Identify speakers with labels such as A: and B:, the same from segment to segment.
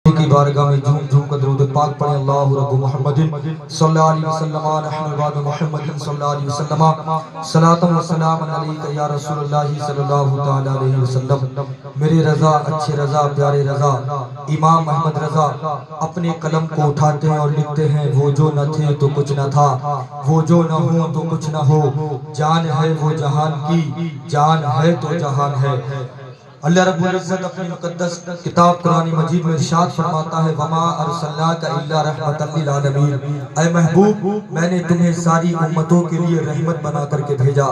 A: کی بارگاہ میں جھوم جھوم کر درود پاک پڑھیں اللہ رب محمد صلی اللہ علیہ وسلم نحن بعد محمد صلی اللہ علیہ وسلم صلاۃ و سلام علیک یا رسول اللہ صلی اللہ تعالی علیہ وسلم۔ میرے رضا، اچھے رضا، پیارے رضا امام احمد رضا اپنے قلم کو اٹھاتے ہیں اور لکھتے ہیں وہ جو نہ تھے تو کچھ نہ تھا، وہ جو نہ ہو تو کچھ نہ ہو، جان ہے وہ جہان کی، جان ہے تو جہان ہے۔ اللہ رب العزت اپنی مقدس کتاب قرآن مجید میں ارشاد فرماتا ہے وَمَا أَرْسَلْنَاكَ إِلَّا رَحْمَةً لِّلْعَالَمِينَ، اے محبوب میں نے تمہیں ساری امتوں کے لیے رحمت بنا کر کے بھیجا،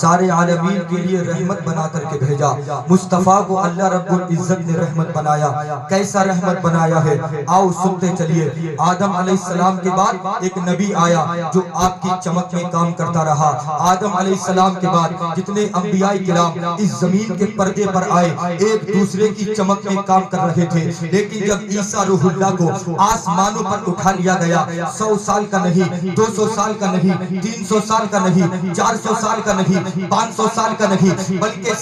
A: سارے عالمین کے لیے رحمت بنا کر کے بھیجا۔ مصطفیٰ کو اللہ رب العزت نے رحمت بنایا۔ کیسا رحمت بنایا ہے؟ آؤ سنتے چلیے۔ آدم علیہ السلام کے بعد ایک نبی آیا جو آپ کی چمک میں کام کرتا رہا۔ آدم علیہ السلام کے بعد جتنے انبیاء کرام اس زمین کے پردے پر آئے ایک دوسرے کی چمک میں کام کر رہے تھے، لیکن جب عیسیٰ روح اللہ کو آسمانوں پر اٹھا لیا گیا، 100 سال کا نہیں، 200 سال کا نہیں، 300 سال کا نہیں، 400 سال کا نہیں، 500 سال کا نہیں، بلکہ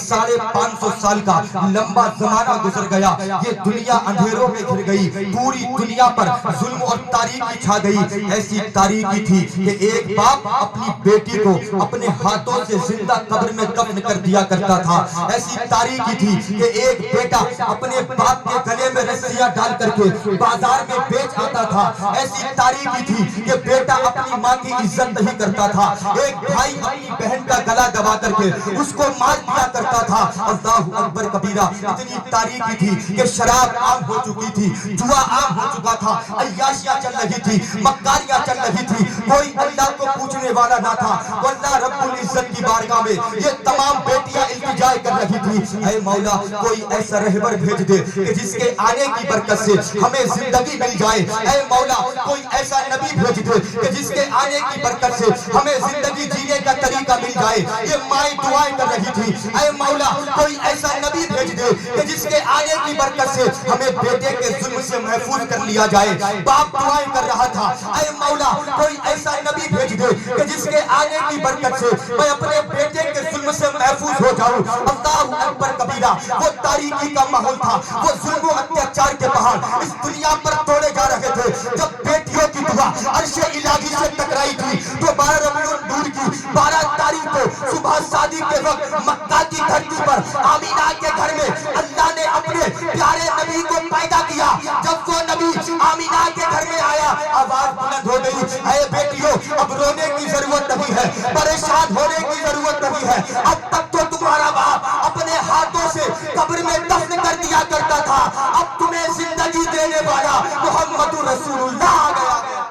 A: 550 سال کا لمبا زمانہ گزر گیا۔ یہ دنیا اندھیروں میں گھر گئی، پوری دنیا پر ظلم اور تاریکی چھا گئی۔ ایسی تاریکی تھی کہ ایک باپ اپنی بیٹی کو اپنے ہاتھوں سے زندہ قبر میں دفن کر دیا کرتا تھا۔ ایسی تاریکی تھی کہ ایک بیٹا اپنے باپ کے گلے میں رسیاں ڈال کر کے بازار میں بیچ آتا تھا۔ ایسی تاریکی تھی کہ بیٹا اپنی ماں کی عزت نہیں کرتا تھا، ایک بھائی اپنی بہن کا گلا دبا کر کے اس کو مار دیا کرتا تھا۔ اللہ اکبر کبیرہ۔ اتنی تاریکی تھی کہ شراب عام ہو چکی تھی، جوا عام ہو چکا تھا، عیاشیاں چل رہی تھی، مکاریاں چل رہی تھی، کوئی اللہ کو پوچھنے والا نہ تھا۔ اللہ رب العزت کی بارگاہ میں یہ تمام بیٹیاں التجا کر رہی تھی، اے مولا کوئی ایسا رہبر بھیج دے کہ جس کے آنے کی برکت سے ہمیں زندگی مل جائے۔ اے مولا کوئی ایسا نبی بھیج دے کہ جس کے آنے کی برکت سے ہمیں زندگی جینے کا طریقہ مل جائے۔ یہ مائیں دعائیں کر رہی تھی، اے مولا کوئی ایسا نبی بھیج دے کہ جس کے آنے کی برکت سے ہمیں بیٹے کے ظلم سے محفوظ کر لیا جائے۔ باپ دعائیں کر رہا تھا، اے مولا کوئی ایسا نبی بھیج دے کہ جس کے آنے کی برکت سے میں اپنے بیٹے کے ظلم سے محفوظ ہو جاؤں۔ اللہ اکبر کبیرہ۔ وہ تاریکی کا ماحول تھا، وہ ظلم و اتیاچار کے پہاڑ اس دنیا پر توڑے جا رہے تھے۔ جب بیٹیوں کی دعا عرش الہی سے ٹکرائی تھی تو 12 ربیع النور کی 12 تاریخ کو صبح شادی کے وقت مکہ کی دھرتی پر آمینہ کے گھر میں اللہ نے اپنے پیارے نبی کو پیدا کیا۔ جب وہ نبی آمینہ کے گھر میں آیا آواز بلند ہو گئی، اے بیٹیوں اب رونے کی ضرورت نہیں ہے، پریشان ہونے کی ضرورت نہیں ہے۔ اب تک تو تمہارا باپ اپنے ہاتھوں سے قبر میں دفن کر دیا کرتا تھا، اب تمہیں زندگی دینے والا محمد رسول اللہ آ گیا۔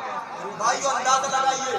A: بھائیو اندازہ لگائیے،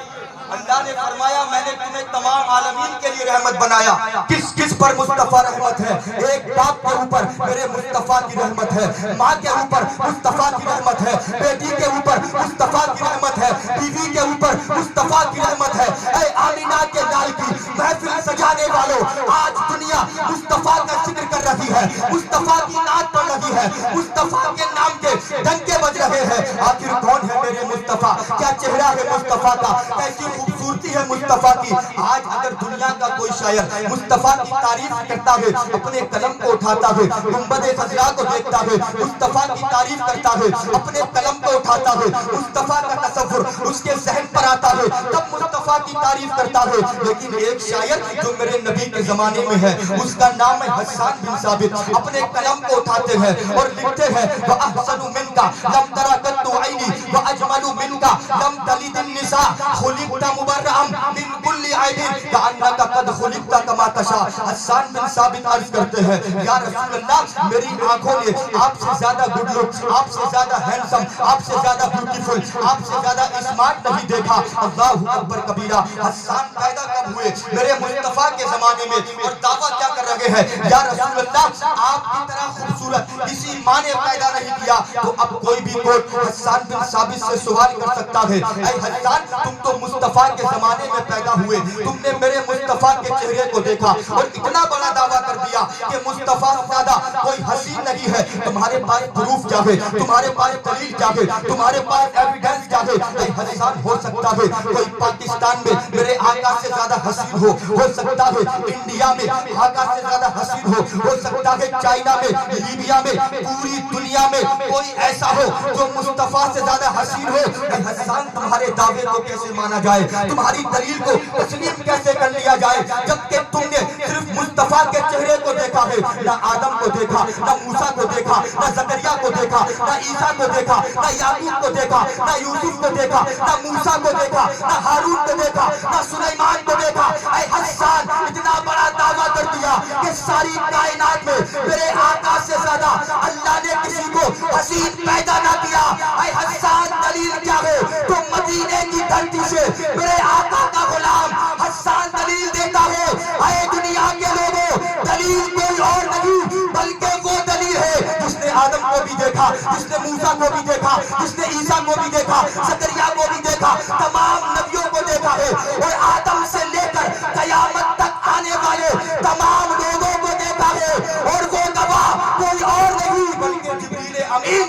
A: اللہ نے فرمایا میں نے تمہیں تمام عالمین کے لیے رحمت بنایا۔ کس کس پر مصطفیٰ رحمت ہے؟ ایک باپ کے اوپر میرے مصطفیٰ کی رحمت ہے، ماں کے اوپر مصطفیٰ کی رحمت ہے، بیٹی کے اوپر مصطفیٰ کی رحمت ہے، بیوی کے اوپر مصطفیٰ کی رحمت ہے۔ اے آمینہ کے لال کی محفل سجانے والوں، آج دنیا مصطفیٰ کا ذکر کر رہی ہے، مصطفیٰ کی نعت پڑھ رہی ہے، مصطفیٰ کے نام کے ڈنکے بج رہے ہیں۔ آخر کون ہے میرے مصطفیٰ؟ کیا چہرہ ہے مصطفیٰ کا؟ کیسی خوبصورتی ہے مصطفیٰ کی؟ آج اگر دنیا کا کوئی شاعر مصطفیٰ کی تعریف کرتا ہے، اپنے قلم کو اٹھاتا ہے، گنبد خضرا کو دیکھتا ہے، مصطفیٰ کی تعریف کرتا ہے، اپنے قلم کو اٹھاتا ہے، مصطفیٰ کا تصور اس کے ذہن پر آتا ہے، تب مصطفیٰ کی تعریف کرتا ہے۔ لیکن ایک شاعر جو میرے نبی کے زمانے میں ہے، اس کا نام ہے حسان بن ثابت، اپنے قلم کو اٹھاتے ہیں اور لکھتے ہیں وَأَحْسَنُ مِنْكَ لَمْ تَرَ قَطُّ عَيْنِي وَأَجْمَلُ مِنْكَ لَمْ تَلِدِ النِّسَاءُ خُلِقْتَ مُبَرَّأً مِنْ كُلِّ عَيْبٍ كَأَنَّكَ قَدْ خُلِقْتَ كَمَا تَشَاءُ۔ حسان بن ثابت عرض کرتے ہیں یا رسول اللہ میری آنکھوں نے آپ سے زیادہ گڈ لک، آپ سے زیادہ ہینڈسم، آپ سے زیادہ بیوٹیفل، آپ سے زیادہ اسمارٹ نہیں دیکھا۔ اللہ اکبر کبیرہ۔ حسان پیدا کب ہوئے؟ میرے مصطفیٰ کے زمانے میں، اور دعویٰ کیا کر رہے ہیں یا رسول اللہ آپ کی طرح خوبصورت کسی ماں نے پیدا نہیں کیا۔ تو اب کوئی بھی کوئی حسان بن ثابت سے سوال کر سکتا ہے، اے حسان تم تو مصطفیٰ کے زمانے میں پیدا ہوئے، تم نے میرے مصطفیٰ کے چہرے کو دیکھا اور اتنا بڑا دعویٰ کر دیا کہ مصطفیٰ سے زیادہ کوئی حسین نہیں ہے. تمہارے پاس پروف کیا ہے؟ تمہارے پاس دلیل کیا ہے؟ تمہارے پاس ایویڈنس کیا ہے؟ کوئی حسین ہو سکتا ہے کوئی پاکستان میں میرے آقا سے زیادہ حسین ہو سکتا ہے انڈیا میں آقا سے زیادہ حسین ہو سکتا ہے چائنا میں لیبیا میں پوری دنیا میں کوئی ایسا ہو جو مصطفیٰ سے زیادہ حسین ہو. حسین تمہارے دعوے کو کیسے مانا جائے؟ تمہاری دلیل کو تسلیم کیسے کر لیا جائے جبکہ تم نے صرف مصطفیٰ کے چہرے کو دیکھا ہے؟ نہ آدم کو دیکھا، نہ موسیٰ کو دیکھا، نہ زکریا کو دیکھا، نہ عیسیٰ کو دیکھا، نہ یعقوب کو دیکھا، نہ یوسف کو دیکھا، نہ موسیٰ کو دیکھا، نہ ہارون کو دیکھا، نہ سلیمان کو دیکھا. اے حسان اتنا بڑا دعویٰ کر دیا کہ ساری کائنات میں میرے آقا سے زیادہ اللہ نے کسی کو حسین پیدا نہ کیا. اے حسان دلیل کیا ہے؟ تو مدینے کی دھرتی سے میرے آقا کا غلام حسان دلیل دیتا ہے. اے دنیا کے لوگوں دلیل کوئی اور نہیں بلکہ وہ دلیل ہے جس نے آدم کو بھی دیکھا، جس نے موسیٰ کو بھی دیکھا، جس نے عیسیٰ کو بھی دیکھا، زکریا کو بھی دیکھا، تمام نبیوں کو دیکھا ہے اور آدم سے لے کر قیامت تک آنے والے تمام لوگوں کو دیکھا ہے. اور وہ گواہ کوئی اور نہیں بلکہ جبریل امین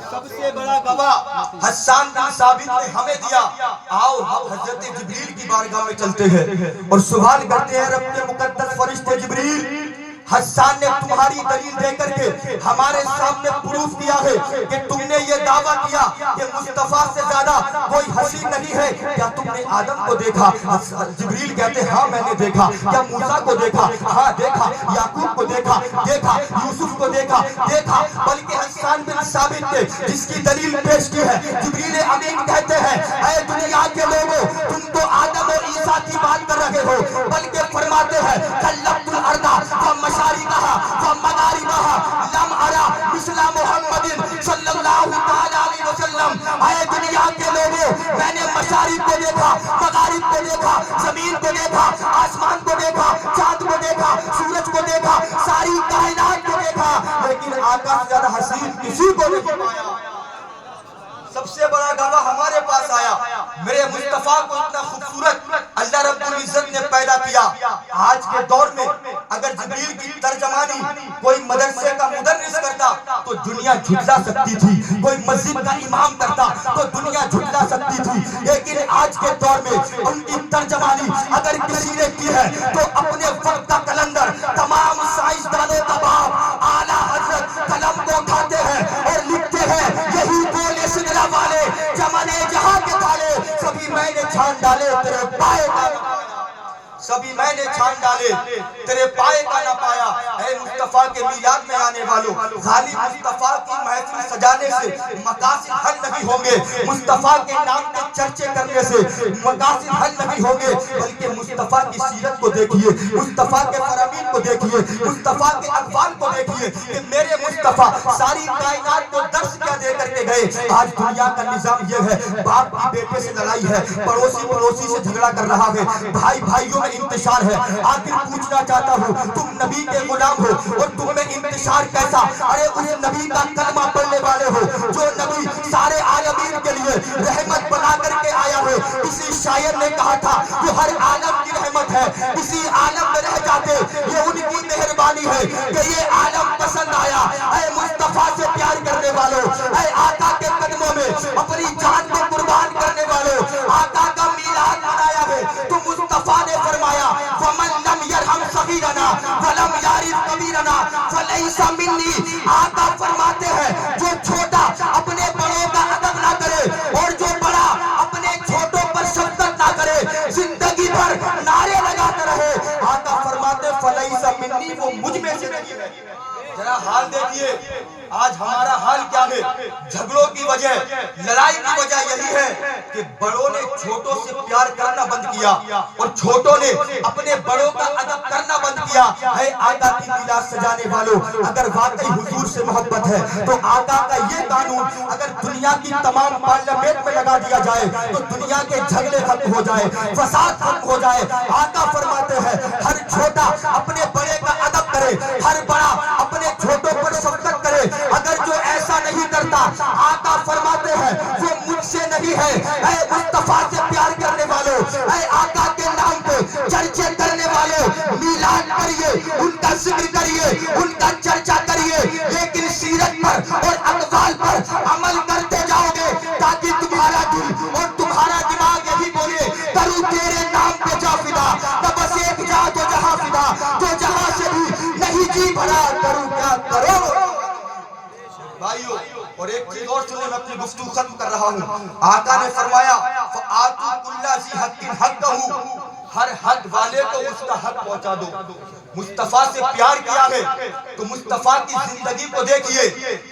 A: سب سے بڑا گواہ حسان بن ثابت نے ہمیں دیا. آؤ ہم حضرت جبریل کی بارگاہ میں چلتے ہیں اور سوال کرتے ہیں رب کے مقدس فرشتے جبریل حسان نے تمہاری دلیل دے کر کے ہمارے سامنے پروف کیا ہے کہ تم نے یہ دعویٰ کیا کہ مصطفیٰ سے زیادہ کوئی حسین نہیں ہے. کیا تم نے آدم کو دیکھا؟ جبریل کہتے ہیں ہاں میں نے دیکھا. کیا موسیٰ کو دیکھا؟ ہاں دیکھا. یعقوب کو دیکھا؟ دیکھا. یوسف کو دیکھا؟ دیکھا. بلکہ حسان بن ثابت نے جس کی دلیل پیش کی ہے جبریل امین کہتے ہیں اے دنیا کے لوگوں تم تو آدم اور عیسیٰ کی بات کر رہے ہو بلکہ فرماتے ہیں کلمت الارض مشارقها ومغاربها لم ارى مثل محمد صلی اللہ تعالی علیہ وسلم. اے دنیا کے لوگوں میں نے مشارق کو دیکھا، مغارب کو دیکھا، زمین کو دیکھا، آسمان کو دیکھا، چاند کو دیکھا، سورج کو دیکھا، ساری کائنات کو دیکھا لیکن آقا سے زیادہ حسین کسی کو نہیں پایا. سب سے بڑا گواہ ہمارے پاس آیا. میرے مصطفیٰ کو اتنا خوبصورت اللہ رب العزت نے پیدا کیا. آج کے دور میں اگر جبریل کی ترجمانی کوئی مدرسے کا مدرس کرتا تو دنیا جھٹلا سکتی تھی، کوئی مسجد کا امام کرتا تو دنیا جھٹلا سکتی تھی. لیکن آج کے دور میں ان کی ترجمانی اگر کسی نے کی ہے تو اپنے وقت کا کلندر تمام سائنسدانوں کا باپ اعلیٰ حضرت قلم کو اٹھاتے ہیں اور لکھتے ہیں یہی بولے سگرا والے جمانے جہاں کے تالے سبھی میں نے چھان ڈالے تیرے پائے کا نہ پایا. سبھی میں نے چھان ڈالے تیرے پائے کا نہ پایا. اے مصطفیٰ کے میلاد میں آنے والوں خالی مصطفیٰ کی محفل سجانے سے مقاصد حل نہیں ہوں گے، مصطفیٰ کے نام کے چرچے کرنے سے مقاصد حل نہیں ہوں گے بلکہ مصطفیٰ کی سیرت کو دیکھیے، مصطفیٰ کے فرامین کو دیکھیے، مصطفیٰ کے اقوال کو دیکھیے کہ میرے مصطفیٰ ساری کائنات کو درس کیا دے کر کے گئے. آج دنیا کا نظام یہ ہے باپ کی بیٹے سے لڑائی ہے، پڑوسی سے جھگڑا کر رہا ہے، بھائی بھائیوں میں انتشار ہے. آخر پوچھنا چاہتا ہوں تم نبی کے غلام ہو اور تم میں انتشار کیسا؟ ارے اس نبی کا کلمہ پڑھنے والے ہو جو نبی سارے عالمین کے لیے رحمت بنا کر کے آیا ہے. کسی شاعر نے کہا تھا وہ ہر عالم کی رحمت ہے، کسی عالم میں رہ جاتے یہ ان کی مہربانی ہے کہ یہ عالم پسند آیا. اے مصطفیٰ سے پیار کرنے والوں، اے آقا کے قدموں میں اپنی جان کو قربان کرنے والوں، آقا کا میلاد منایا ہے تو مصطفیٰ نے فرمایا وَمَن لَمْ يَرْحَمْ صَغِيرَنَا وَلَمْ يَعْرِفْ كَبِيرَنَا فَلَيْسَ مِنِّي. آقا فرماتے ہیں جو چھوٹا اپنے بڑوں کا ادب نہ کرے اور جو بڑا اپنے چھوٹوں پر شفقت نہ کرے زندگی بھر نعرے لگاتا رہے آقا فرماتے فَلَيْسَ مِنِّي وہ مجھ میں سے نہیں ہے. ذرا حال دیکھیے آج ہمارا حال کیا ہے. جھگڑوں کی وجہ، لڑائی کی وجہ یہی ہے کہ بڑوں نے چھوٹوں سے پیار کرنا بند کیا اور چھوٹوں نے اپنے بڑوں کا ادب کرنا بند کیا. اے آقا کی میلاد سجانے والوں اگر واقعی حضور سے محبت ہے تو آقا کا یہ قانون اگر دنیا کی تمام پارلیمنٹ میں لگا دیا جائے تو دنیا کے جھگڑے ختم ہو جائے، فساد ختم ہو جائے. آقا فرماتے ہیں ہر چھوٹا اپنے بڑے کا ادب کرے، ہر بڑا اپنے چھوٹوں پر شفقت کرے. اگر جو ایسا نہیں کرتا آقا فرماتے ہیں وہ مجھ سے نہیں ہے. اے مصطفیٰ سے پیار کرنے والوں، اے آقا کے نام پہ ذکر کریے، ان کا چرچا کریے، لیکن سیرت پر اور اقوال پر عمل کرتے جاؤ گے تاکہ تمہارا دل اور تمہارا دماغ یہی بولے کروں تیرے نام پہ جا فدا، نہ بس ایک جا تو جہاں فدا، تو جہاں سے بھی نہیں جی بھرا کروں کیا کرو۔ بھائیو اور ایک چیز اور سنیں، میں اپنی گفتگو ختم کر رہا ہوں۔ آقا نے فرمایا فَآتُوا كُلَّ ذِي حَقٍّ حَقَّهُ، ہر حق والے کو اس کا حق پہنچا دو۔ مصطفیٰ سے پیار کیا ہے تو مصطفیٰ کی زندگی کو دیکھیے،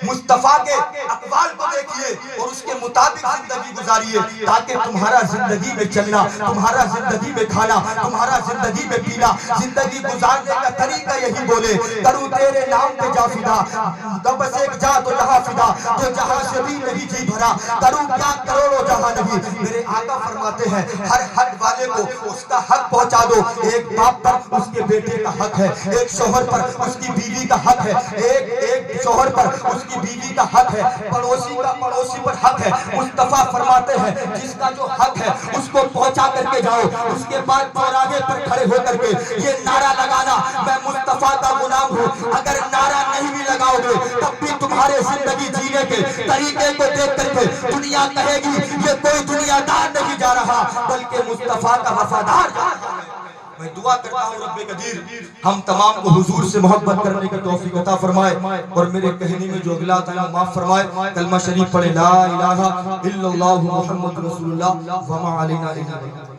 A: مصطفیٰ کے اقوال کو دیکھیے اور اس کے مطابق زندگی گزاریے تاکہ تمہارا زندگی میں چلنا، تمہارا زندگی میں کھانا، تمہارا زندگی میں پینا، زندگی گزارنے کا طریقہ یہی بولے کروں تیرے نام پہ جا فدا، بس ایک جا تو جہاں فدا، تو جہاں سے بھی نہیں جی بھرا کروں کیا کروڑوں جہاں نہیں۔ میرے آقا فرماتے ہیں ہر حق والے کو اس کا حق پہنچا دو۔ ایک باپ پر اس کے بیٹے کا حق ہے، ایک شوہر پر اس کی بیوی کا حق ہے، ایک شوہر پر اس کی بیوی کا حق ہے، پڑوسی کا پڑوسی پر حق ہے۔ مصطفیٰ فرماتے ہیں جس کا جو حق ہے اس کو پہنچا کر کے جاؤ۔ اس کے بعد چوراہے پر کھڑے ہو کر کے یہ نعرہ لگانا میں مصطفیٰ کا غلام ہوں۔ اگر نعرہ نہیں بھی لگاؤ گے تب بھی تمہارے زندگی جینے کے طریقے کو دیکھ کر کے دنیا کہے گی یہ کوئی دنیا دار نہیں جا رہا بلکہ مصطفیٰ کا وفادار جا رہا ہے۔ میں دعا کرتا ہوں رب قدیر ہم تمام کو حضور سے محبت کرنے کا توفیق عطا فرمائے اور میرے کہنے میں جو اغلاط ہے معاف فرمائے۔ کلمہ شریف پڑھے لا الہ الا اللہ محمد رسول اللہ وما علینا الا